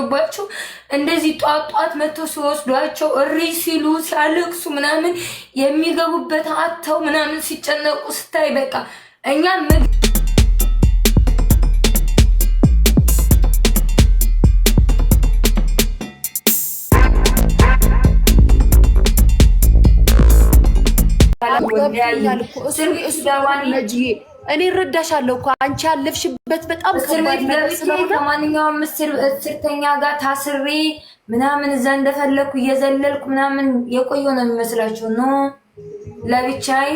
ተፈጥሮባቸው እንደዚህ ጧጧት መጥቶ ሲወስዷቸው እሪ ሲሉ ሲያለቅሱ ምናምን የሚገቡበት አጥተው ምናምን ሲጨነቁ ስታይ በቃ እኛ እኔ ረዳሻለሁ እኮ አንቺ ያለፍሽበት በጣም ከባድ ነገር ስለሆነ ከማንኛውም እስርተኛ ጋር ታስሬ ምናምን እዛ እንደፈለኩ እየዘለልኩ ምናምን የቆየው ነው የሚመስላችሁ ነው። ለብቻዬ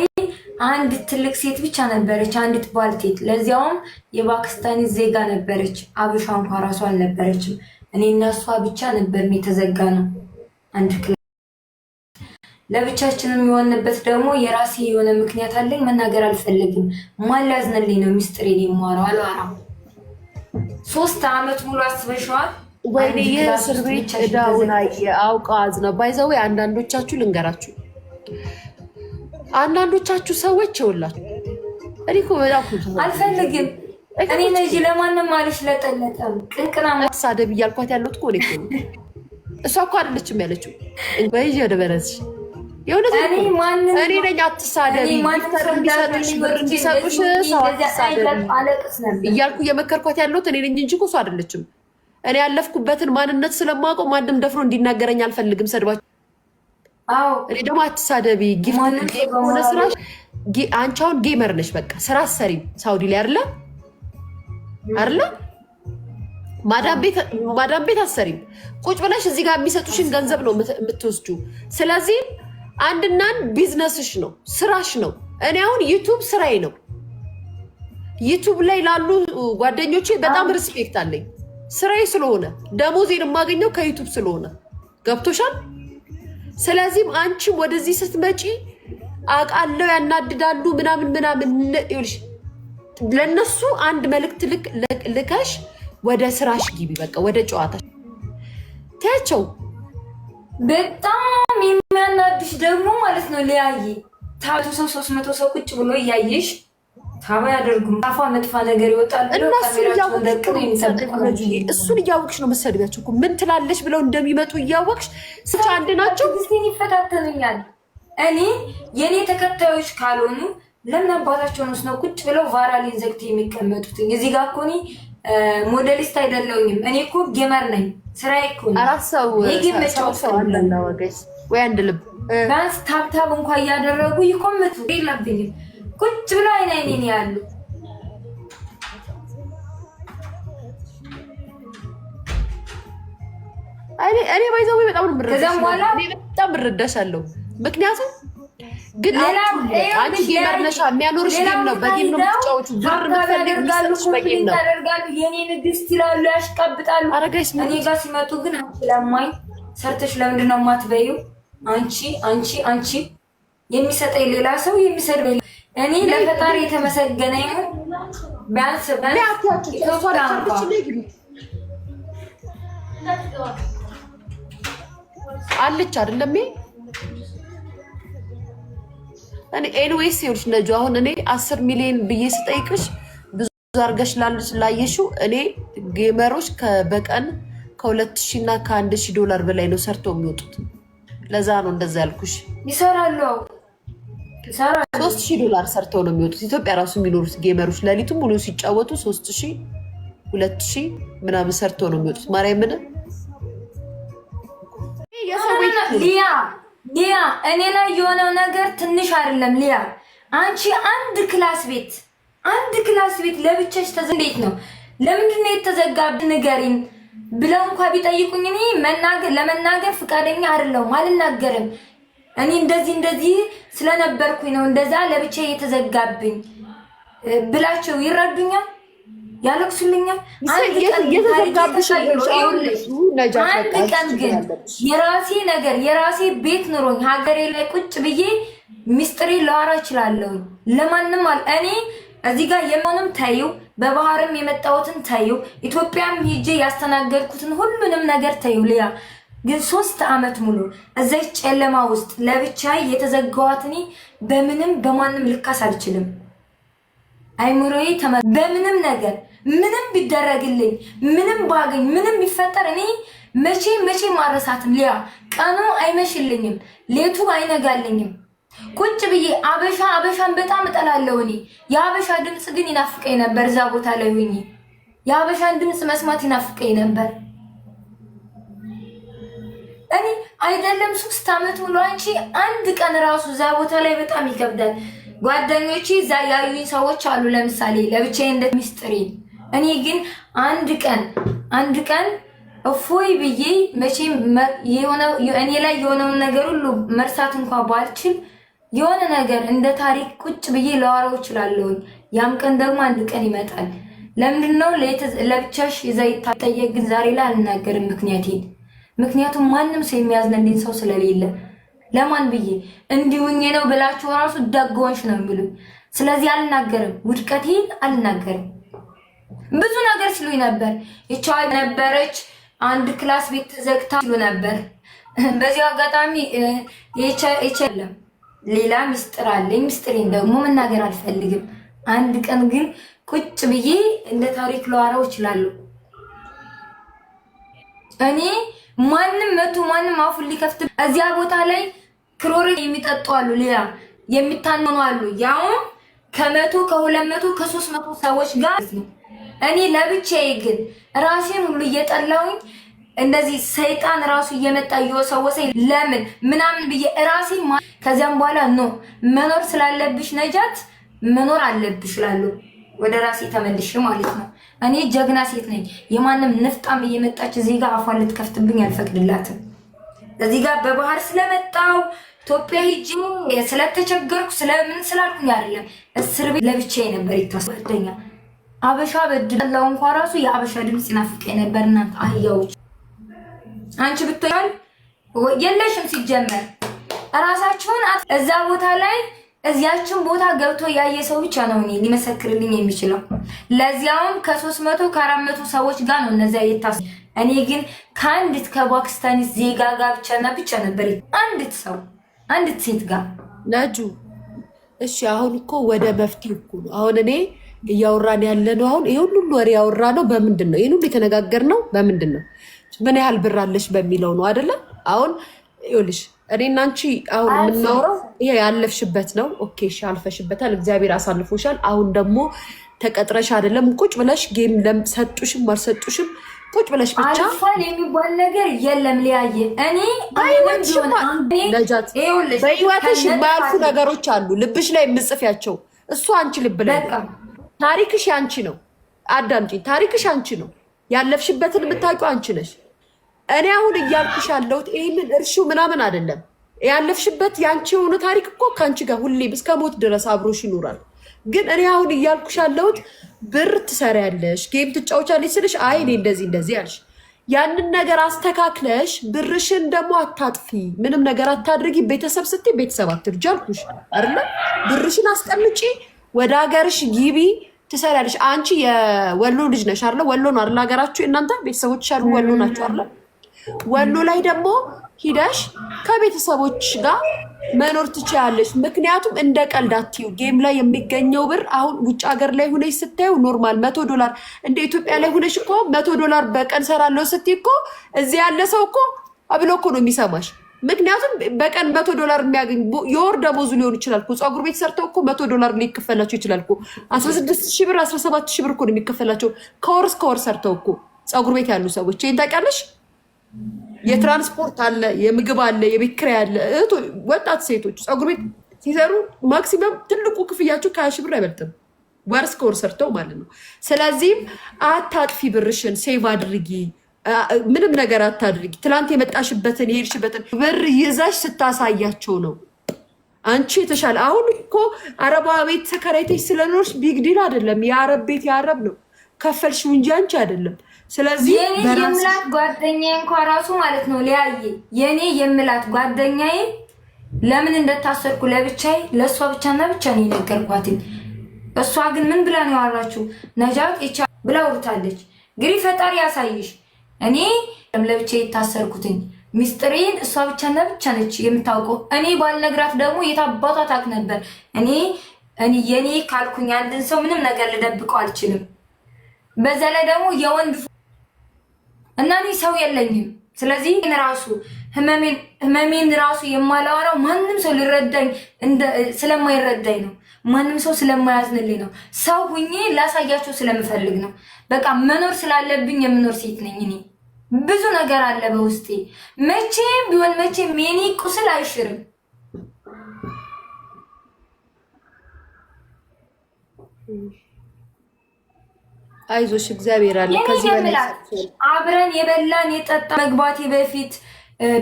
አንድ ትልቅ ሴት ብቻ ነበረች፣ አንዲት ባልቴት፣ ለዚያውም የፓኪስታኒ ዜጋ ነበረች። አብሻ እንኳን ራሷ አልነበረችም። እኔ እና እሷ ብቻ ነበር የተዘጋ ነው አንድ ለብቻችንም የሆነበት ደግሞ የራሴ የሆነ ምክንያት አለኝ። መናገር አልፈልግም። ማን ሊያዝንልኝ ነው ሚስጥሬን የማወራው? አልዋራም። 3 አመት ሙሉ አስበሽዋል። ወይኔ የእስር ቤት እዳውን አውቀው አዝነው ባይዘው። አንዳንዶቻችሁ ልንገራችሁ፣ አንዳንዶቻችሁ ሰዎች ይውላችሁ እኔ እኮ በጣም አልፈልግም። እኔ ነጂ ለማንም ማለሽ ለጠለጠም ቅንቅና ማሳደብ እያልኳት ያለሁት እኮ እኔ እሷ እኮ አይደለችም ያለችው በይዤ ደበረች እኔ ነኝ አትሳደቢ እንዲሰጡሽ ብር እንዲሰጡሽ ሰው አትሳደቢ እያልኩ እየመከርኳት ያለሁት እኔ ነኝ እንጂ እኮ እሷ አይደለችም። እኔ ያለፍኩበትን ማንነት ስለማውቀው ማንም ደፍሮ እንዲናገረኝ አልፈልግም። ሰድባችሁ እኔ ደግሞ አትሳደቢ ጊፍት ሆነ ስራሽ። አንቺ አሁን ጌመር ነሽ፣ በቃ ስራ አሰሪም ሳውዲ ላይ አይደለ ማዳም ቤት አሰሪም ቁጭ ብለሽ እዚህ ጋር የሚሰጡሽን ገንዘብ ነው የምትወስጁ። ስለዚህ አንድና ቢዝነስሽ ነው፣ ስራሽ ነው። እኔ አሁን ዩቲዩብ ስራዬ ነው። ዩቲዩብ ላይ ላሉ ጓደኞቼ በጣም ሪስፔክት አለኝ። ስራዬ ስለሆነ ደሞዜን የማገኘው ከዩቲዩብ ስለሆነ ገብቶሻል። ስለዚህም አንቺም ወደዚህ ስትመጪ አውቃለሁ ያናድዳሉ ምናምን ይኸውልሽ፣ ለነሱ አንድ መልእክት ልከሽ ወደ ስራሽ ግቢ፣ በቃ ወደ ጨዋታሽ ታያቸው። በጣም የሚያናድሽ ደግሞ ማለት ነው ሊያይ ታቱ ሰው 300 ሰው ቁጭ ብሎ እያየሽ ታባ ያደርጉም ታፋ መጥፋ ነገር ይወጣል ብሎ ካሜራውን ደቅሞ እሱን እያወቅሽ ነው መሰደቢያቸው እኮ ምን ትላለሽ ብለው እንደሚመጡ እያወቅሽ ስቻ አንድ ናቸው። ግን ይፈታተኑኛል። እኔ የኔ ተከታዮች ካልሆኑ ለምን አባታቸው ነው ቁጭ ብለው ቫራሊን ዘግት የሚቀመጡት? እዚህ ጋር እኮ እኔ ሞዴሊስት አይደለሁኝም። እኔ እኮ ጌመር ነኝ። ስራዬ እኮ ነው። አራሰው አለና ወገስ ወይ አንድ ልብ ባንስ ታብታብ እንኳን እያደረጉ ይኮምቱ የለብኝም። ቁጭ ብለው አይኔን ያሉ እኔ ባይዘው በጣም ነው በጣም እረዳሻለሁ። ምክንያቱም ግን አንቺ ጌመር ነሽ፣ የሚያኖርሽ ጌም ነው። በጌም ነው የምትጫወቹ። ብር የምትፈልጊው በጌም ነው። የኔ ንግስት ይላሉ፣ ያሽቀብጣሉ። እኔ ጋር ሲመጡ ግን ለማኝ ሰርተሽ ለምንድን ነው የማትበይው? አንቺ የሚሰጠኝ ሌላ ሰው የሚሰድበኝ እኔ ለፈጣሪ የተመሰገነ ይሁን። ቢያንስ አለች አይደለም እኔ ኤንዌይስ ይኸውልሽ ነጁ፣ አሁን እኔ 10 ሚሊዮን ብዬ ስጠይቅሽ ብዙ አድርገሽ ላየሽው። እኔ ጌመሮች በቀን ከ2000 እና ከ1000 ዶላር በላይ ነው ሰርተው የሚወጡት። ለዛ ነው እንደዛ ያልኩሽ። ይሰራሉ 3000 ዶላር ሰርተው ነው የሚወጡት። ኢትዮጵያ ራሱ የሚኖሩት ጌመሮች ሌሊቱን ሙሉ ሲጫወቱ 3000 2000 ምናምን ሰርተው ነው የሚወጡት። ማርያምን ሊያ እኔ ላይ የሆነው ነገር ትንሽ አይደለም። ሊያ አንቺ አንድ ክላስ ቤት ለብቻሽ እንዴት ነው? ለምንድን ነው የተዘጋብኝ? ንገሪኝ ብለው እንኳን ቢጠይቁኝ እኔ ለመናገር ፍቃደኛ አይደለሁም፣ አልናገርም። እኔ እንደዚህ ስለነበርኩኝ ነው እንደዛ ለብቻዬ የተዘጋብኝ ብላቸው ይረዱኛል፣ ያለቅሱልኛል። አንድ ቀን ግን የራሴ ቤት ኑሮኝ ሀገሬ ላይ ቁጭ ብዬ ሚስጥሬ ላወራ እችላለሁ። ለማንም እኔ እዚህ ጋር የሆነም ታዩ፣ በባህርም የመጣሁትን ታዩ፣ ኢትዮጵያም ሄጄ ያስተናገድኩትን ሁሉንም ነገር ታዩ። ሊያ ግን 3 አመት ሙሉ እዛች ጨለማ ውስጥ ለብቻዬ የተዘጋኋት እኔ በማንም ልካስ አልችልም። አይምሮዬ በምንም ነገር ምንም ቢደረግልኝ ምንም ባገኝ ምንም ቢፈጠር እኔ መቼ ማረሳትም ሊያ ቀኑ አይመሽልኝም ሌቱ አይነጋልኝም ቁጭ ብዬ አበሻን በጣም እጠላለሁ እኔ የአበሻ ድምጽ ግን ይናፍቀኝ ነበር እዛ ቦታ ላይ ሆኜ የአበሻን ድምጽ መስማት ይናፍቀኝ ነበር እኔ አይደለም 3 አመት ሙሉ አንቺ አንድ ቀን ራሱ እዛ ቦታ ላይ በጣም ይከብዳል ጓደኞቼ እዛ ያዩኝ ሰዎች አሉ ለምሳሌ ለብቻዬ እንደ ሚስጥሪ እኔ ግን አንድ ቀን እፎይ ብዬ መቼም እኔ ላይ የሆነውን ነገር ሁሉ መርሳት እንኳን ባልችል የሆነ ነገር እንደ ታሪክ ቁጭ ብዬ ላወራው እችላለሁ ያም ቀን ደግሞ አንድ ቀን ይመጣል ለምንድነው ለብቻሽ እዛ ይታጠየቅ ግን ዛሬ ላይ አልናገርም ምክንያቱም ማንም ሰው የሚያዝነልኝ ሰው ስለሌለ ለማን ብዬ እንዲውኝ ነው ብላችሁ ራሱ ዳግወንሽ ነው የሚሉኝ ስለዚህ አልናገርም ውድቀቴን አልናገርም ብዙ ነገር ሲሉኝ ነበር ይቻው ነበረች አንድ ክላስ ቤት ተዘግታ ሲሉ ነበር በዚህ አጋጣሚ ይቻለም ሌላ ሚስጥር አለኝ ሚስጥሬን ደግሞ መናገር አልፈልግም አንድ ቀን ግን ቁጭ ብዬ እንደ ታሪክ ላወራው እችላለሁ እኔ ማንም አፉን ሊከፍት እዚያ ቦታ ላይ ክሮሪ የሚጠጡ አሉ ሌላ የሚታነኑ አሉ ያው ከ100 ከ200 ከ300 ሰዎች ጋር እኔ ለብቻዬ ግን ራሴን ሁሉ እየጠላውኝ እንደዚህ ሰይጣን ራሱ እየመጣ እየወሰወሰኝ ለምን ምናምን ብዬ ራሴ ከዚያም በኋላ መኖር ስላለብሽ ነጃት መኖር አለብሽ ላሉ ወደ ራሴ ተመልሼ ማለት ነው እኔ ጀግና ሴት ነኝ የማንም ንፍጣም እየመጣች እዚህ ጋር አፏን ልትከፍትብኝ አልፈቅድላትም እዚህ ጋር በባህር ስለመጣው ኢትዮጵያ ሂጂ ስለተቸገርኩ ስለምን ስላልኩኝ አይደለም እስር ቤት ለብቻዬ ነበር ይታሰደኛ አበሻ በድላው እንኳን ራሱ የአበሻ ድምጽ ይናፍቀኝ ነበር እናንተ አህያዎች አንቺ ብትሆን የለሽም ሲጀመር ራሳችሁን እዛ ቦታ ላይ እዚያችን ቦታ ገብቶ ያየ ሰው ብቻ ነው እኔ ሊመሰክርልኝ የሚችለው ለዚያውም ከ300 ከ400 ሰዎች ጋር ነው እነዚያ የታሰ እኔ ግን ከአንዲት ከፓኪስታኒ ዜጋ ጋር ብቻ ነበር አንዲት ሴት ጋር ናጁ እሺ አሁን እኮ ወደ መፍትሄው እኮ ነው አሁን እኔ እያወራን ያለነው አሁን ይሄ ሁሉ ወሬ ያወራነው በምንድን ነው ይሄን ሁሉ የተነጋገርነው በምንድን ነው ምን ያህል ብር አለሽ በሚለው ነው አይደለ አሁን ይኸውልሽ እኔና አንቺ አሁን የምናወራው ይሄ ያለፍሽበት ነው ኦኬ እሺ አልፈሽበታል እግዚአብሔር አሳልፎሻል አሁን ደግሞ ተቀጥረሽ አይደለም ቁጭ ብለሽ ጌም ለምሰጡሽም ማርሰጡሽም ቁጭ ብለሽ ብቻ አልፋል የሚባል ነገር የለም ሊያየ እኔ ነጃት በህይወትሽ የማያልፉ ነገሮች አሉ ልብሽ ላይ የምጽፊያቸው እሱ አንቺ ልብ ላይ ታሪክሽ አንቺ ነው አዳምጪኝ ታሪክሽ አንቺ ነው ያለፍሽበትን የምታውቂው አንቺ ነሽ እኔ አሁን እያልኩሽ ያለሁት ይሄንን እርሹ ምናምን አይደለም ያለፍሽበት ያንቺ የሆነ ታሪክ እኮ ካንቺ ጋር ሁሌ እስከ ሞት ድረስ አብሮሽ ይኖራል ግን እኔ አሁን እያልኩሽ ያለሁት ብር ትሰሪያለሽ ጌም ትጫወቻለሽ ስልሽ አይ እኔ እንደዚህ አልሽ ያንን ነገር አስተካክለሽ ብርሽን ደግሞ አታጥፊ ምንም ነገር አታድርጊ ቤተሰብ ስትይ ቤተሰብ አትርጂ አልኩሽ አይደል ብርሽን አስቀምጪ ወደ ሀገርሽ ግቢ ትሰሪያለሽ አንቺ የወሎ ልጅ ነሽ አይደል ወሎ ነው አይደል ሀገራችሁ እናንተ ቤተሰቦችሽ አሉ ወሎ ናችሁ አይደል ወሎ ላይ ደግሞ ሂደሽ ከቤተሰቦች ጋር መኖር ትችያለሽ ምክንያቱም እንደ ቀልድ አትዩ ጌም ላይ የሚገኘው ብር አሁን ውጭ ሀገር ላይ ሆነሽ ስታዩ ኖርማል $100 እንደ ኢትዮጵያ ላይ ሆነሽ እኮ $100 በቀን ሰራለሁ ስትይ እኮ እዚህ ያለ ሰው እኮ አብሎ እኮ ነው የሚሰማሽ ምክንያቱም በቀን $100 የሚያገኝ የወር ደሞዙ ሊሆን ይችላል እኮ ፀጉር ቤት ሰርተው እኮ $100 ሊከፈላቸው ይችላል እኮ 16000 ብር 17000 ብር እኮ ነው የሚከፈላቸው ከወር እስከ ወር ሰርተው እኮ ፀጉር ቤት ያሉ ሰዎች ይሄን ታውቂያለሽ የትራንስፖርት አለ የምግብ አለ የቤት ኪራይ አለ ወጣት ሴቶች ፀጉር ቤት ሲሰሩ ማክሲመም ትልቁ ክፍያቸው ከ20 ብር አይበልጥም ወር እስከ ወር ሰርተው ማለት ነው ስለዚህ አታጥፊ ብርሽን ሴቭ አድርጊ ምንም ነገር አታድርጊ ትላንት የመጣሽበትን የሄድሽበትን ብር ይዛሽ ስታሳያቸው ነው አንቺ የተሻለ አሁን እኮ አረባ ቤት ተከራይተሽ ስለኖርሽ ቢግ ዲል አይደለም የአረብ ቤት የአረብ ነው ከፈልሽው እንጂ አንቺ አይደለም ስለዚህ የምላት ጓደኛዬ እንኳን ራሱ ማለት ነው ሊያየ የኔ የምላት ጓደኛዬ ለምን እንደታሰርኩ ለብቻዬ ለሷ ብቻና ብቻ ነው የነገርኳት እሷ ግን ምን ብላ ነው ያወራችሁ ነጃት እቻ ብላ ወርታለች ግሪ ፈጣሪ ያሳይሽ እኔ ለብቻዬ የታሰርኩትኝ ሚስጥሬን እሷ ብቻና ብቻ ነች የምታውቀው እኔ ባልነግራት ደግሞ የታባቷ ታክ ነበር እኔ የኔ ካልኩኝ አንድን ሰው ምንም ነገር ልደብቀው አልችልም በዛ ላይ ደግሞ የወንድ እና እኔ ሰው የለኝም። ስለዚህ ራሱ ህመሜን ራሱ የማላወራው ማንም ሰው ሊረዳኝ ስለማይረዳኝ ነው። ማንም ሰው ስለማያዝንልኝ ነው። ሰው ሁኜ ላሳያቸው ስለምፈልግ ነው። በቃ መኖር ስላለብኝ የምኖር ሴት ነኝ እኔ። ብዙ ነገር አለ በውስጤ። መቼም ቢሆን መቼም የኔ ቁስል አይሽርም። አይዞሽ እግዚአብሔር አለ። ከዚህ በላይ አብረን የበላን የጠጣ መግባቴ በፊት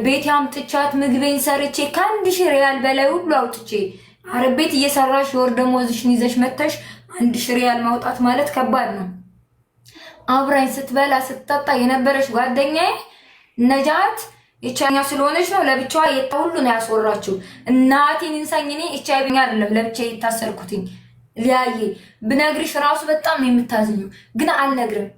ቤት አምጥቻት ምግቤን ሰርቼ ከ1000 ሪያል በላይ ሁሉ አውጥቼ አረብ ቤት እየሰራሽ የወር ደመወዝሽን ይዘሽ መተሽ 1000 ሪያል ማውጣት ማለት ከባድ ነው። አብራኝ ስትበላ ስትጠጣ የነበረች ጓደኛዬ ነጃት እቻኛ ስለሆነች ነው ለብቻዋ ሁሉ ነው ያስወራችው። እናቴን እንሳኝ እኔ እቻይብኛ አይደለም ለብቻዬ የታሰርኩትኝ። ሊያየ ብነግርሽ ራሱ በጣም ነው የምታዝኙ፣ ግን አልነግርም።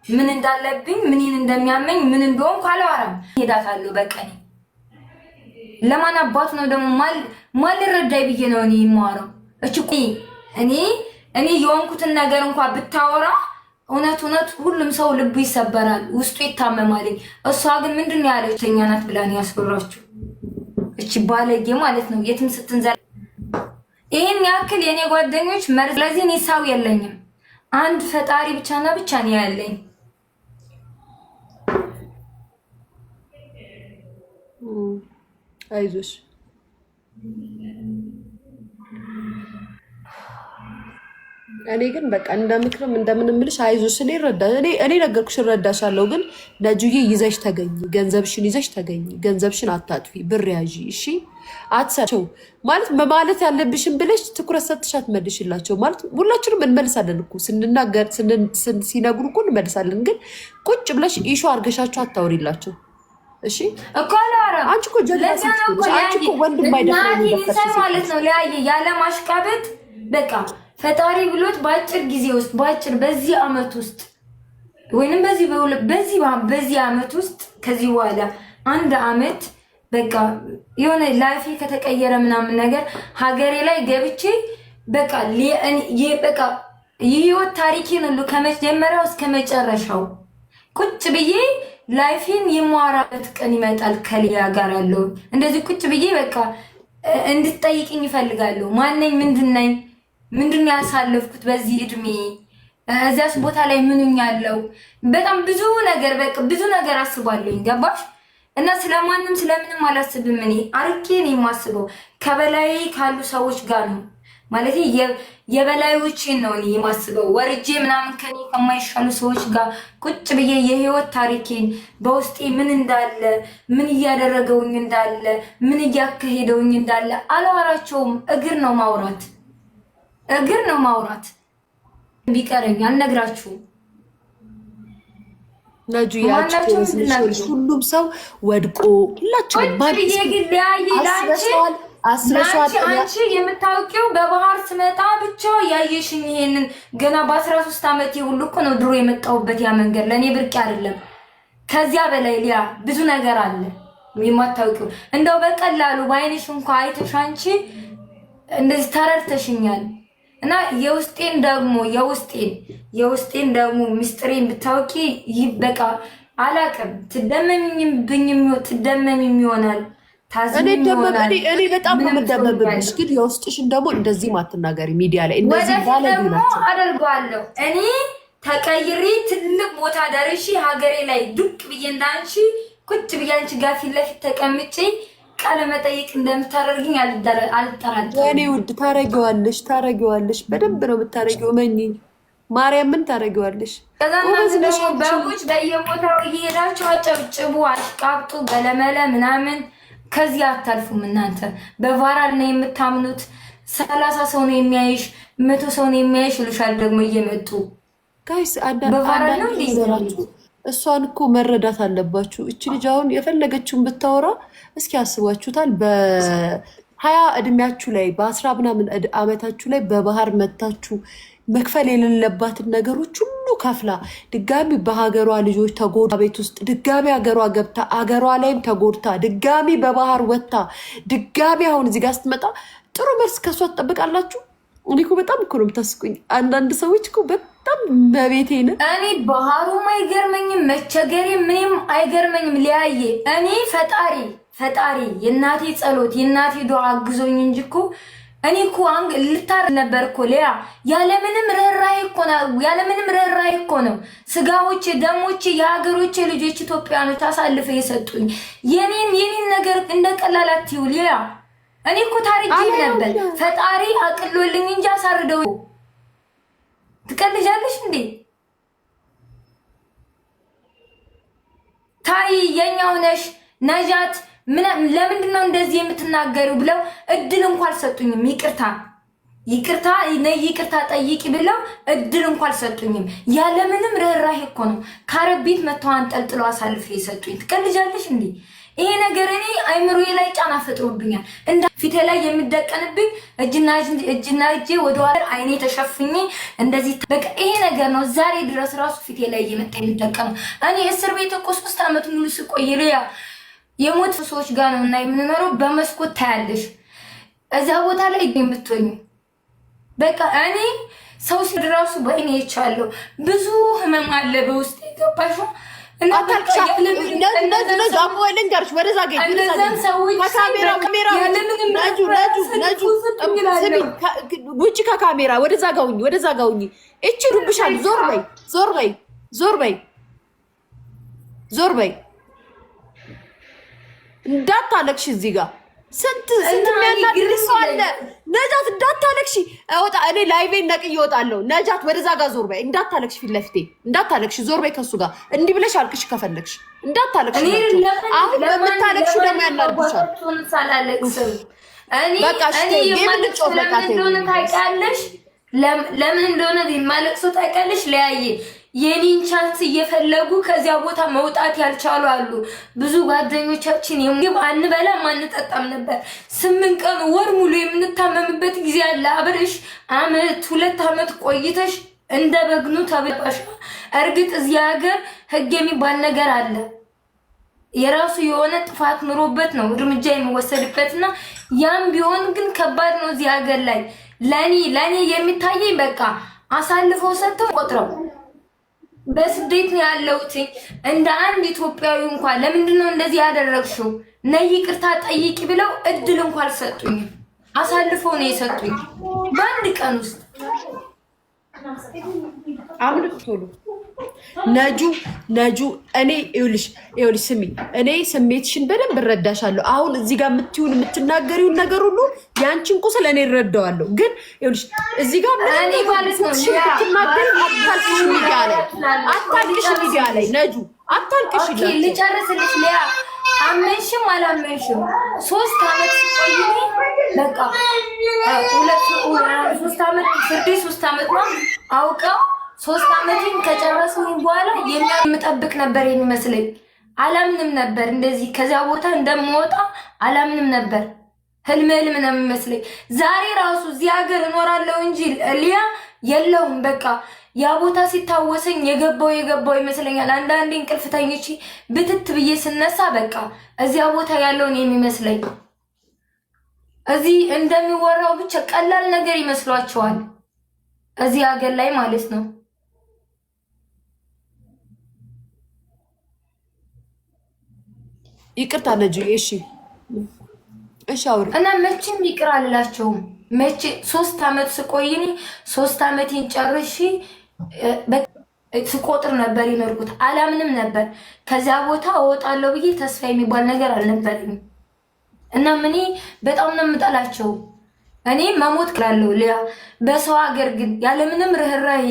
ምን እንዳለብኝ ምንን እንደሚያመኝ ምን እንደሆን ካላወራም ሄዳታለሁ በቀኔ። ለማን አባቱ ነው ደግሞ ማል ረዳይ ብዬ ነው እኔ የማወራው። እቺ እኔ የሆንኩትን ነገር እንኳን ብታወራ እውነት ሁሉም ሰው ልቡ ይሰበራል፣ ውስጡ ይታመማል። እሷ ግን ምንድነው ያለች ተኛናት ብላ ነው ያስፈራችሁ። እቺ ባለጌ ማለት ነው የትም ስትንዘል ይሄን ያክል የኔ ጓደኞች መርዝ። ስለዚህ እኔ ሰው የለኝም፣ አንድ ፈጣሪ ብቻና ብቻ ነው ያለኝ። አይዞሽ እኔ ግን በቃ እንደምክርም እንደምንምልሽ አይዞሽ። እኔ ነገርኩሽ እረዳሻለሁ። ግን ነጁዬ ይዘሽ ተገኝ፣ ገንዘብሽን ይዘሽ ተገኝ። ገንዘብሽን አታጥፊ፣ ብር ያዢ። እሺ አትሰቸው ማለት ያለብሽን ብለሽ ትኩረት ሰጥተሽ አትመልሽላቸው። ማለት ሁላችንም እንመልሳለን እኮ ስንናገር ሲነግሩ እኮ እንመልሳለን። ግን ቁጭ ብለሽ ኢሹ አድርገሻቸው አታውሪላቸው። እሺ እኮ አላረም አንቺ እኮ ጀለስ አንቺ እኮ ወንድም አይደለም ማለት ነው። ለያየ ያለ ማሽቃበጥ በቃ ፈጣሪ ብሎት በአጭር ጊዜ ውስጥ በዚህ አመት ውስጥ ወይንም በዚህ አመት ውስጥ ከዚህ በኋላ 1 አመት በቃ የሆነ ላይፌ ከተቀየረ ምናምን ነገር ሀገሬ ላይ ገብቼ በቃ የህይወት ታሪኬን ሁሉ ከመጀመሪያው እስከ መጨረሻው ቁጭ ብዬ ላይፌን የማወራበት ቀን ይመጣል። ከሊያ ጋር ያለው እንደዚህ ቁጭ ብዬ በቃ እንድትጠይቅኝ ይፈልጋለሁ። ማነኝ? ምንድነው ያሳለፍኩት በዚህ እድሜ? እዚያስ ቦታ ላይ ምንኛለው? በጣም ብዙ ነገር አስባለሁኝ። ገባሽ? እና ስለማንም ስለምንም አላስብም። እኔ አርቄ ነው የማስበው ከበላይ ካሉ ሰዎች ጋር ነው ማለት የበላዮችን ነው እኔ የማስበው። ወርጄ ምናምን ከኔ ከማይሻሉ ሰዎች ጋር ቁጭ ብዬ የህይወት ታሪኬን በውስጤ ምን እንዳለ ምን እያደረገውኝ እንዳለ ምን እያካሄደውኝ እንዳለ አላወራቸውም። እግር ነው ማውራት ቢቀረኝ አልነግራችሁም። ነጁ ሁሉም ሰው ወድቆ ሁላችንም አንቺ የምታውቂው በባህር ስመጣ ብቻ ያየሽኝ ይሄንን ገና በ13 ዓመቴ ሁሉ እኮ ነው ድሮ የመጣሁበት ያ መንገድ ለኔ ብርቅ አይደለም። ከዚያ በላይ ሊያ ብዙ ነገር አለ የማታውቂው። እንደው በቀላሉ ባይንሽ እንኳን አይተሽ አንቺ እንደዚህ ተረድተሽኛል። እና የውስጤን ደግሞ ምስጢሬን ብታውቂ ይበቃ አላቅም። ትደመሚም ይሆናል እኔ በጣም ነው የምደመምብሽ። ግን የውስጥሽን ደግሞ እንደዚህ ማትናገሪ ሚዲያ ላይ እንደዚህ አደርገዋለሁ። እኔ ተቀይሬ ትልቅ ቦታ ደርሼ ሀገሬ ላይ ዱቅ ብዬ እንዳንቺ ቁጭ ብዬ አንቺ ጋር ፊት ለፊት ተቀምጬ ቃለ መጠይቅ እንደምታደርግኝ አልጠራጠርም። እኔ ውድ ታረጊዋለሽ፣ በደንብ ነው የምታረጊው። እመኚኝ ማርያምን ታረጊዋለሽ። በውጭ በየቦታው እየሄዳችሁ አጨብጭቡ፣ አሽቃብጡ፣ በለመለ ምናምን ከዚህ አታልፉም እናንተ። በቫራል ነው የምታምኑት። 30 ሰው ነው የሚያይሽ፣ 100 ሰው ነው የሚያይሽ ይሉሻል ደግሞ እየመጡ ጋይስ። አንዳንድ እሷን እኮ መረዳት አለባችሁ። እቺ ልጅ አሁን የፈለገችውን ብታወራ እስኪ አስባችሁታል? በ20 እድሜያችሁ ላይ በ10 ምናምን አመታችሁ ላይ በባህር መታችሁ መክፈል የሌለባትን ነገሮች ሁሉ ከፍላ ድጋሚ በሀገሯ ልጆች ተጎዳ ቤት ውስጥ ድጋሚ ሀገሯ ገብታ አገሯ ላይም ተጎድታ ድጋሚ በባህር ወጥታ ድጋሚ አሁን እዚህ ጋር ስትመጣ ጥሩ መልስ ከሷ ትጠብቃላችሁ? እኔ እኮ በጣም እኮ ነው የምታስቁኝ። አንዳንድ ሰዎች እኮ በጣም በቤቴን እኔ ባህሩም አይገርመኝም መቸገሬ ምንም አይገርመኝም። ሊያየ እኔ ፈጣሪ የእናቴ ጸሎት የእናቴ ዱዓ አግዞኝ እንጂ እኮ እኔ እኮ ልታር ነበር እኮ ሊያ ያለምንም ርህራሄ እኮ ነው ስጋዎቼ ደሞቼ የሀገሮቼ ልጆች ኢትዮጵያኖች አሳልፈው የሰጡኝ። የኔን ነገር እንደቀላል አትዩ ሊያ። እኔ እኮ ታሪክ ነበር ፈጣሪ አቅሎልኝ እንጂ አሳርደው። ትቀልጃለሽ እንዴ? ታይ የኛው ነሽ ነጃት ለምንድን ነው እንደዚህ የምትናገሪው ብለው እድል እንኳን አልሰጡኝም። ይቅርታ ጠይቂ ብለው እድል እንኳን አልሰጡኝም። ያለምንም ርህራሄ እኮ ነው ካረቢት መተዋን ጠልጥለው አሳልፈው የሰጡኝ። ትቀልጃለሽ እንዴ? ይሄ ነገር እኔ አይምሮዬ ላይ ጫና ፈጥሮብኛል። እንደ ፊቴ ላይ የሚደቀንብኝ እጅና እጄ ወደኋላ አይኔ ተሸፍኜ እንደዚህ በቃ ይሄ ነገር ነው ዛሬ ድረስ ራሱ ፊቴ ላይ እየመጣ የሚደቀነው። እኔ እስር ቤት እኮ 3 ዓመት ሙሉ ስቆይ ያ የሞት ሰዎች ጋር ነው እና የምንኖረው። በመስኮት ታያለሽ እዛ ቦታ ላይ የምትሆኝ በቃ እኔ ሰው ሲድራሱ በእኔ ይቻለሁ ብዙ ህመም አለ በውስጥ የገባሽው እና ውጭ ከካሜራ ወደዛ ጋውኝ እቺ ሩብሻል። ዞር በይ እንዳታለቅሽ። እዚህ ጋር ስንት የሚያናግር ሰው አለ። ነጃት እንዳታለቅሽ። እኔ ላይቬን ነቅዬ እወጣለሁ። ነጃት ወደዛ ጋር ዞር በይ። እንዳታለቅሽ፣ ፊት ለፊቴ እንዳታለቅሽ። ዞር በይ ከሱ ጋር እንዲህ ብለሽ አልቅሽ ከፈለግሽ። እንዳታለቅሽ። አሁን በምታለቅሽ ደግሞ ያናግርሻል። በቃ ለምን እንደሆነ የማለቅሰው ታውቂያለሽ? ለያየ የኔን ቻንስ እየፈለጉ ከዚያ ቦታ መውጣት ያልቻሉ አሉ። ብዙ ጓደኞቻችን የምግብ አንበላም አንጠጣም ነበር። 8 ቀን ወር ሙሉ የምንታመምበት ጊዜ አለ። አብረሽ 2 ዓመት ቆይተሽ እንደ በግኑ ተብለሽ። እርግጥ እዚህ ሀገር ህግ የሚባል ነገር አለ። የራሱ የሆነ ጥፋት ኑሮበት ነው እርምጃ የሚወሰድበትና ያም ቢሆን ግን ከባድ ነው እዚህ ሀገር ላይ ለኔ የሚታየኝ በቃ አሳልፈው ሰጥተው ቆጥረው በስደት ነው ያለሁት። እንደ አንድ ኢትዮጵያዊ እንኳን ለምንድን ነው እንደዚህ ያደረግሽው ነይ ይቅርታ ጠይቂ ብለው እድል እንኳን አልሰጡኝም። አሳልፈው ነው የሰጡኝ በአንድ ቀን ውስጥ። አምልክቶሉ ነጁ እኔ ይኸውልሽ ስሚ፣ እኔ ስሜትሽን በደንብ እረዳሻለሁ። አሁን እዚህ ጋር የምትናገሪውን ነገር ሁሉ ያንቺን ቁስል እኔ እረዳዋለሁ። ግን ይኸውልሽ እዚህ ጋር እኔ ማለት ነው የምትናገሪ አታልቅሽ ሚዲያ ላይ ነጁ አታልቅሽ። ልጨርስልሽ ሊያ አመንሽም አላመንሽም 3 ዓመት ቆይ በቃ 3 ዓመት ፍርዴ 3 ዓመት ነው አውቀው 3 ዓመትን ከጨረሱኝ በኋላ የምጠብቅ ነበር የሚመስለኝ። አላምንም ነበር እንደዚህ ከዛ ቦታ እንደምወጣ አላምንም ነበር። ህልም ነው የሚመስለኝ። ዛሬ ራሱ እዚህ ሀገር እኖራለሁ እንጂ ሊያ የለውም። በቃ ያ ቦታ ሲታወሰኝ የገባው ይመስለኛል። አንዳንዴ እንቅልፍ ተኝቼ ብትት ብዬ ስነሳ በቃ እዚያ ቦታ ያለውን የሚመስለኝ። እዚህ እንደሚወራው ብቻ ቀላል ነገር ይመስሏቸዋል እዚህ ሀገር ላይ ማለት ነው። ይቅርታ ነጁ። እሺ አውሪ እና መቼም ይቅር አልላቸውም። መቼ 3 ዓመት ስቆይኒ 3 ዓመቴን ጨርሼ ስቆጥር ነበር የኖርኩት። አላምንም ነበር ከዚያ ቦታ እወጣለሁ ብዬ ተስፋ የሚባል ነገር አልነበረኝም። እና እኔ በጣም ነው የምጠላቸው። እኔ መሞት እችላለሁ ሊያ። በሰው ሀገር ግን ያለምንም ርህራሄ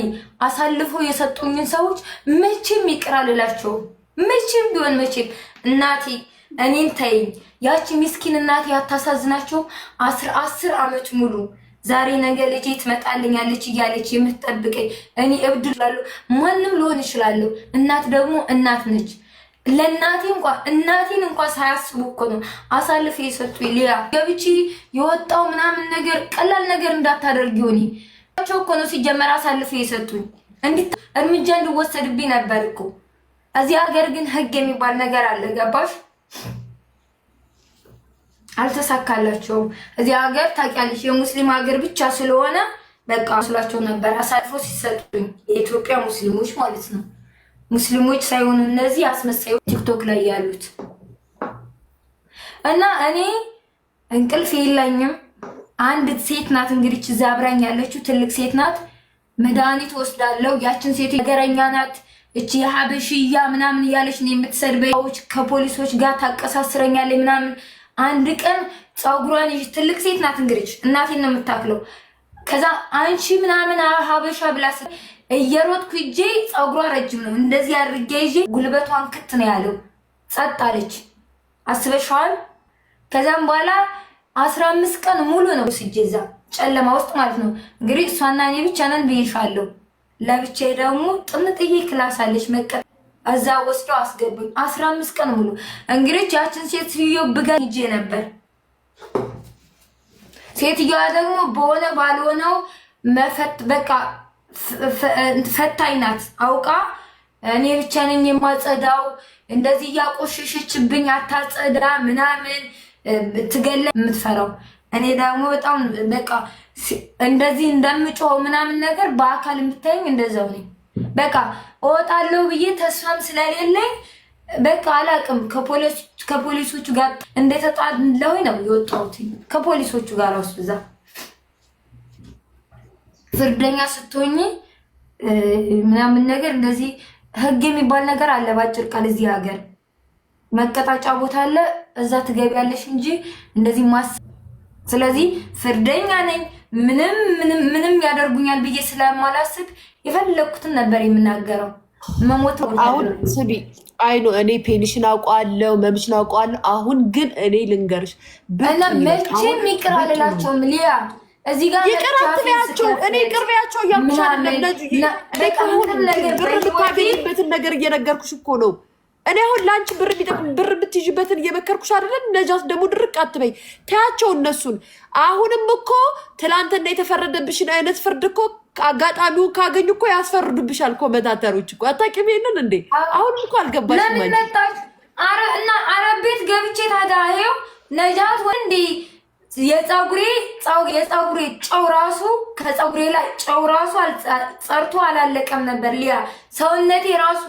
አሳልፈው የሰጡኝን ሰዎች መቼም ይቅር አልላቸውም። መቼም ቢሆን መቼም። እናቴ እኔን ተይኝ። ያቺ ምስኪን እናቴ አታሳዝናቸው? 10 ዓመት ሙሉ ዛሬ ነገ ልጄ ትመጣልኛለች እያለች የምትጠብቀኝ እኔ እብድ እላለሁ። ማንም ልሆን እችላለሁ። እናት ደግሞ እናት ነች። ለእናቴ እናቴን እንኳን ሳያስቡ እኮ ነው አሳልፈ የሰጡኝ ሊያ። ገብቼ የወጣው ምናምን ነገር ቀላል ነገር እንዳታደርግ ሆኒ እኮ ነው ሲጀመር አሳልፈ የሰጡኝ። እርምጃ እንድወሰድብኝ ነበር እኮ። እዚህ ሀገር ግን ህግ የሚባል ነገር አለ። ገባሽ? አልተሳካላቸውም። እዚህ ሀገር ታውቂያለሽ የሙስሊም ሀገር ብቻ ስለሆነ በቃ መስሏቸው ነበር አሳልፎ ሲሰጡኝ የኢትዮጵያ ሙስሊሞች ማለት ነው። ሙስሊሞች ሳይሆኑ እነዚህ አስመሳዮች ቲክቶክ ላይ ያሉት እና እኔ እንቅልፍ የለኝም። አንድ ሴት ናት እንግዲህ እዛ አብራኝ ያለችው ትልቅ ሴት ናት። መድኃኒት ወስዳለው። ያችን ሴት ነገረኛ ናት። እቺ የሀበሽያ ምናምን እያለች ነው የምትሰድበኝ። ከፖሊሶች ጋር ታቀሳስረኛለች ምናምን። አንድ ቀን ፀጉሯን ትልቅ ሴት ናት እንግዲህ እናቴን ነው የምታክለው። ከዛ አንቺ ምናምን ሀበሻ ብላ እየሮጥኩ እጄ ፀጉሯ ረጅም ነው እንደዚህ አድርጌ ይዤ ጉልበቷን ክት ነው ያለው። ጸጥ አለች። አስበሽዋል? ከዛም በኋላ 15 ቀን ሙሉ ነው ስጄዛ ጨለማ ውስጥ ማለት ነው። እንግዲህ እሷና እኔ ብቻ ነን ብዬሻለሁ። ለብቻዬ ደግሞ ጥንጥዬ ክላስ አለች መቀጥ እዛ ወስደው አስገቡኝ። 15 ቀን ሙሉ እንግዲህ ያችን ሴትዮ ብገን ይዤ ነበር። ሴትዮዋ ደግሞ በሆነ ባልሆነው በቃ ፈታኝ ናት። አውቃ እኔ ብቻ ነኝ የማጸዳው እንደዚህ እያቆሸሸችብኝ አታጸዳ ምናምን ትገለ የምትፈራው። እኔ ደግሞ በጣም በቃ እንደዚህ እንደምጮህ ምናምን ነገር በአካል የምታየኝ እንደዛው ነኝ። በቃ እወጣለሁ ብዬ ተስፋም ስለሌለኝ በቃ አላቅም። ከፖሊሶቹ ጋር እንደተጣላሁ ነው የወጣሁት። ከፖሊሶቹ ጋር ራሱ እዛ ፍርደኛ ስትሆኚ ምናምን ነገር እንደዚህ ህግ የሚባል ነገር አለ። ባጭር ቃል እዚህ ሀገር መቀጣጫ ቦታ አለ። እዛ ትገቢያለሽ እንጂ እንደዚህ ስለዚህ ፍርደኛ ነኝ። ምንም ያደርጉኛል ብዬ ስለማላስብ የፈለኩትን ነበር የምናገረው። መሞት አሁን ስቢ አይኖ እኔ ፔንሽን አውቀዋለሁ፣ መምሽን አውቀዋለሁ። አሁን ግን እኔ ልንገርሽ እና መቼም ይቅር አልላቸውም። ሊያ እዚህ ጋር ይቅራትያቸው እኔ ቅርቢያቸው ያምሻል ብር ልታገኝበትን ነገር እየነገርኩሽ እኮ ነው። እኔ አሁን ለአንቺ ብር ብትይዥበትን እየመከርኩሽ አይደለም። ነጃት ደግሞ ድርቅ አትበይ፣ ተያቸው እነሱን። አሁንም እኮ ትላንትና የተፈረደብሽን አይነት ፍርድ እኮ አጋጣሚውን ካገኙ እኮ ያስፈርዱብሻል ኮመንታተሮች እኮ። አታውቂም ይሄንን እንዴ? አሁንም እኮ አልገባሽም ለምን መጣች? እና አረብ ቤት ገብቼ ታዲያ ይኸው ነጃት ወንዴ የፀጉሬ ጨው ራሱ ከፀጉሬ ላይ ጨው ራሱ ጸርቶ አላለቀም ነበር። ሊያ ሰውነቴ ራሱ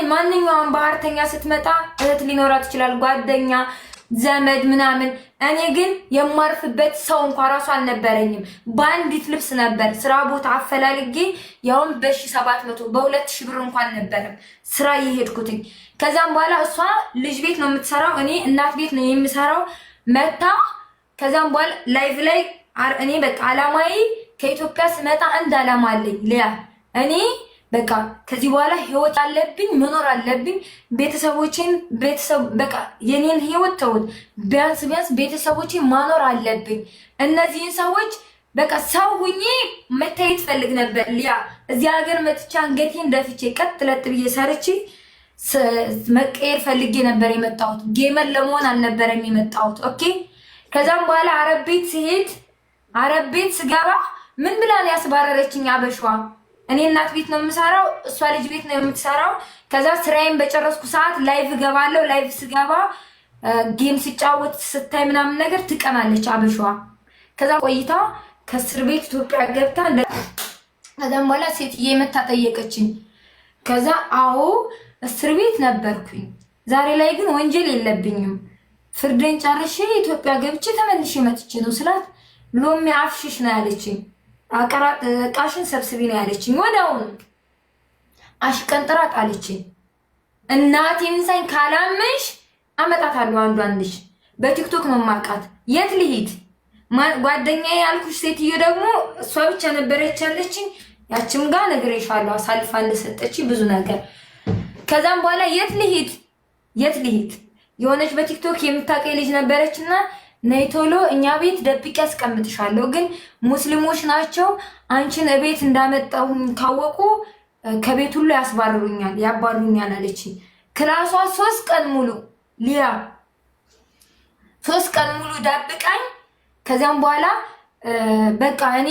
ማንኛውም ባህርተኛ ስትመጣ እህት ሊኖራት ይችላል፣ ጓደኛ ዘመድ ምናምን። እኔ ግን የማርፍበት ሰው እንኳን ራሱ አልነበረኝም። በአንዲት ልብስ ነበር ስራ ቦታ አፈላልጌ ያውም በ1700 በ2000 ብር እንኳን ነበረም ስራ የሄድኩትኝ። ከዛም በኋላ እሷ ልጅ ቤት ነው የምትሰራው፣ እኔ እናት ቤት ነው የምሰራው። መታ ከዛም በኋላ ላይቭ ላይ እኔ በቃ አላማዬ ከኢትዮጵያ ስመጣ አንድ አላማ አለኝ ሊያ። እኔ በቃ ከዚህ በኋላ ህይወት አለብኝ፣ መኖር አለብኝ። በቃ የኔን ህይወት ተውት፣ ቢያንስ ቤተሰቦቼን ማኖር አለብኝ። እነዚህን ሰዎች በቃ ሰው ሁኜ መታየት ፈልግ ነበር ሊያ። እዚህ ሀገር መጥቻ አንገቴን ደፍቼ ቀጥ ለጥ ብዬ ሰርቼ መቀየር ፈልጌ ነበር የመጣሁት። ጌመን ለመሆን አልነበረም የመጣሁት። ኦኬ። ከዛም በኋላ አረብ ቤት ስገባ ምን ብላ ነው ያስባረረችኝ? አበሽዋ እኔ እናት ቤት ነው የምሰራው፣ እሷ ልጅ ቤት ነው የምትሰራው። ከዛ ስራዬን በጨረስኩ ሰዓት ላይቭ ገባለሁ። ላይቭ ስገባ ጌም ሲጫወት ስታይ ምናምን ነገር ትቀናለች አበሽዋ። ከዛ ቆይታ ከእስር ቤት ኢትዮጵያ ገብታ ከዛም በኋላ ሴትዬ መታ ጠየቀችኝ። ከዛ አዎ እስር ቤት ነበርኩኝ፣ ዛሬ ላይ ግን ወንጀል የለብኝም፣ ፍርዴን ጨርሼ ኢትዮጵያ ገብቼ ተመልሼ መጥቼ ነው ስላት ሎሚ አፍሽሽ ነው ያለችኝ። እቃሽን ሰብስቢ ነው ያለችኝ። ወዲያውኑ አሽቀንጥራት አለችኝ። እናቴን ሳይን ካላመንሽ አመጣታለሁ አንዷን ልጅ በቲክቶክ ነው ማቃት። የት ልሂድ? ጓደኛዬ ያልኩሽ ሴትዮ ደግሞ እሷ ብቻ ነበረች ያለችኝ። ያችም ጋር ነግሬሻለሁ አሳልፋ እንደሰጠችኝ ብዙ ነገር። ከዛም በኋላ የት ልሂድ የሆነች በቲክቶክ የምታውቀኝ ልጅ ነበረችና ነይ ቶሎ እኛ ቤት ደብቄ አስቀምጥሻለሁ፣ ግን ሙስሊሞች ናቸው አንቺን እቤት እንዳመጣሁኝ ካወቁ ከቤት ሁሉ ያባሩኛል አለችኝ። ክላሷ 3 ቀን ሙሉ ሊያ 3 ቀን ሙሉ ዳብቃኝ። ከዛም በኋላ በቃ እኔ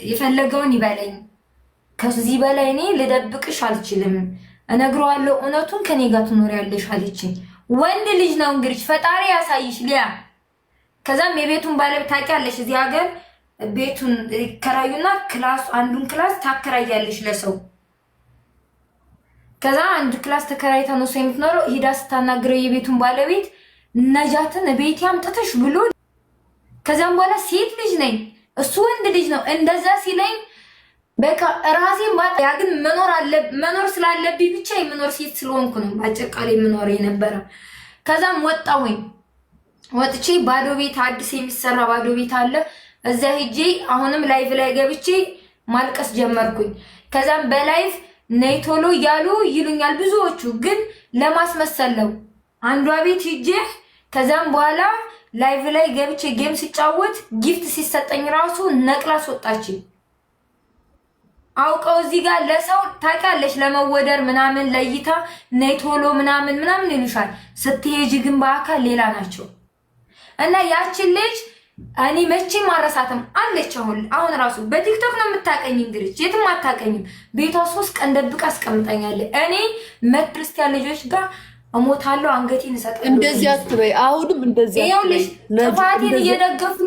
የፈለገውን ይበለኝ፣ ከዚህ በላይ እኔ ልደብቅሽ አልችልም፣ እነግረዋለሁ እውነቱን፣ ከኔ ጋር ትኖሪያለሽ አለችኝ። ወንድ ልጅ ነው እንግዲህ ፈጣሪ ያሳይሽ ሊያ። ከዛም የቤቱን ባለቤት ታውቂያለሽ፣ እዚህ ሀገር ቤቱን ከራዩና ክላስ አንዱን ክላስ ታከራያለሽ ለሰው። ከዛ አንድ ክላስ ተከራይታ ነው ሰው የምትኖረው። ሂዳ ስታናግረው የቤቱን ባለቤት ነጃትን ቤት ያምጥተሽ ብሎ ከዛም በኋላ ሴት ልጅ ነኝ እሱ ወንድ ልጅ ነው እንደዛ ሲለኝ በቃ ራሴን ባጣ ያ ግን መኖር ስላለብኝ ብቻ የምኖር ሴት ስለሆንኩ ነው አጭር ቃል የምኖር የነበረ። ከዛም ወጥቼ ባዶ ቤት አዲስ የሚሰራ ባዶ ቤት አለ እዛ ሄጄ አሁንም ላይቭ ላይ ገብቼ ማልቀስ ጀመርኩኝ። ከዛም በላይቭ ነይ ቶሎ እያሉ ይሉኛል ብዙዎቹ፣ ግን ለማስመሰል ነው። አንዷ ቤት ሄጄ ከዛም በኋላ ላይቭ ላይ ገብቼ ጌም ሲጫወት ጊፍት ሲሰጠኝ ራሱ ነቅላስ ወጣችኝ። አውቀው እዚህ ጋር ለሰው ታውቃለሽ ለመወደር ምናምን ለይታ ነይ ቶሎ ምናምን ይሉሻል። ስትሄጂ ግን በአካል ሌላ ናቸው። እና ያችን ልጅ እኔ መቼም ማረሳትም አለች። አሁን ራሱ በቲክቶክ ነው የምታቀኝ። እንግዲህ የትም አታቀኝም። ቤቷ 3 ቀን ደብቃ አስቀምጣኛለች። እኔ ክርስቲያን ልጆች ጋር እሞታለሁ፣ አንገቴን እሰጣለሁ። እንደዚህ አትበይ። አሁንም እንደዚህ ጥፋቴን እየደገፉ